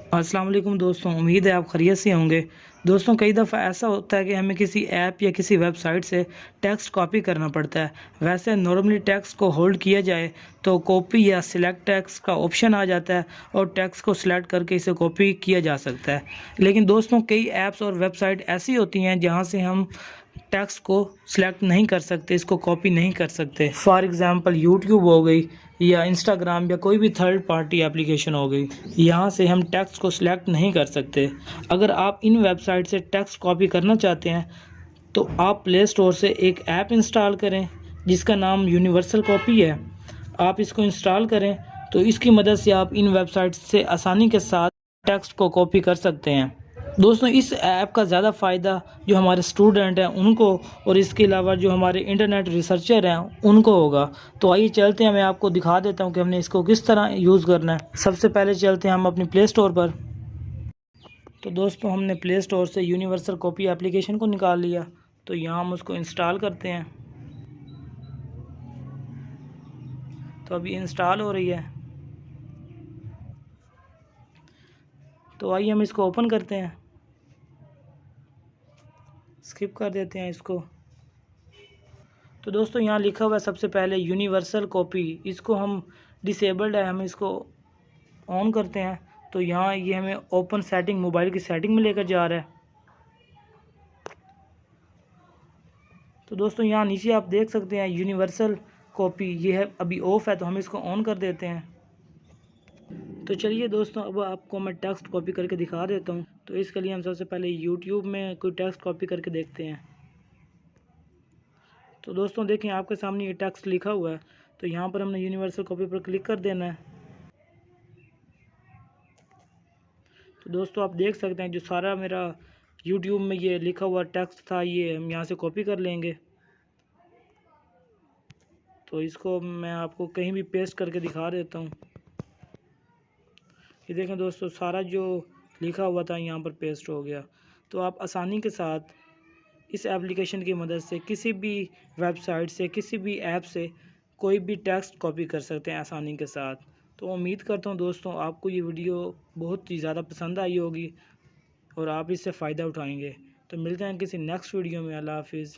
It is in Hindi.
अस्सलाम वालेकुम दोस्तों, उम्मीद है आप खैरियत से होंगे। दोस्तों, कई दफ़ा ऐसा होता है कि हमें किसी ऐप या किसी वेबसाइट से टेक्स्ट कॉपी करना पड़ता है। वैसे नॉर्मली टेक्स्ट को होल्ड किया जाए तो कॉपी या सिलेक्ट टेक्स्ट का ऑप्शन आ जाता है और टेक्स्ट को सिलेक्ट करके इसे कॉपी किया जा सकता है। लेकिन दोस्तों, कई ऐप्स और वेबसाइट ऐसी होती हैं जहां से हम टेक्स्ट को सिलेक्ट नहीं कर सकते, इसको कॉपी नहीं कर सकते। फॉर एग्ज़ाम्पल यूट्यूब हो गई या इंस्टाग्राम या कोई भी थर्ड पार्टी एप्लीकेशन हो गई, यहाँ से हम टेक्स्ट को सिलेक्ट नहीं कर सकते। अगर आप इन वेबसाइट से टेक्स्ट कॉपी करना चाहते हैं तो आप प्ले स्टोर से एक ऐप इंस्टॉल करें जिसका नाम यूनिवर्सल कॉपी है। आप इसको इंस्टॉल करें तो इसकी मदद से आप इन वेबसाइट से आसानी के साथ टेक्स्ट को कॉपी कर सकते हैं। दोस्तों, इस ऐप का ज़्यादा फ़ायदा जो हमारे स्टूडेंट हैं उनको और इसके अलावा जो हमारे इंटरनेट रिसर्चर हैं उनको होगा। तो आइए चलते हैं, मैं आपको दिखा देता हूं कि हमने इसको किस तरह यूज़ करना है। सबसे पहले चलते हैं हम अपनी प्ले स्टोर पर। तो दोस्तों, हमने प्ले स्टोर से यूनिवर्सल कॉपी एप्लीकेशन को निकाल लिया। तो यहाँ हम उसको इंस्टॉल करते हैं। तो अभी इंस्टॉल हो रही है। तो आइए हम इसको ओपन करते हैं। स्किप कर देते हैं इसको। तो दोस्तों, यहाँ लिखा हुआ है सबसे पहले यूनिवर्सल कॉपी, इसको हम डिसेबल्ड है, हम इसको ऑन करते हैं। तो यहाँ ये हमें ओपन सेटिंग, मोबाइल की सेटिंग में लेकर जा रहा है। तो दोस्तों, यहाँ नीचे आप देख सकते हैं यूनिवर्सल कॉपी, ये है अभी ऑफ है, तो हम इसको ऑन कर देते हैं। तो चलिए दोस्तों, अब आपको मैं टेक्स्ट कॉपी करके दिखा देता हूँ। तो इसके लिए हम सबसे पहले यूट्यूब में कोई टेक्स्ट कॉपी करके देखते हैं। तो दोस्तों देखें, आपके सामने ये टेक्स्ट लिखा हुआ है। तो यहाँ पर हमने यूनिवर्सल कॉपी पर क्लिक कर देना है। तो दोस्तों, आप देख सकते हैं जो सारा मेरा यूट्यूब में ये लिखा हुआ टेक्स्ट था, ये हम यहाँ से कॉपी कर लेंगे। तो इसको मैं आपको कहीं भी पेस्ट करके दिखा देता हूँ। ये देखें दोस्तों, सारा जो लिखा हुआ था यहाँ पर पेस्ट हो गया। तो आप आसानी के साथ इस एप्लीकेशन की मदद से किसी भी वेबसाइट से, किसी भी ऐप से कोई भी टेक्स्ट कॉपी कर सकते हैं आसानी के साथ। तो उम्मीद करता हूँ दोस्तों, आपको ये वीडियो बहुत ही ज़्यादा पसंद आई होगी और आप इससे फ़ायदा उठाएंगे। तो मिलते हैं किसी नेक्स्ट वीडियो में। अल्लाह हाफिज़।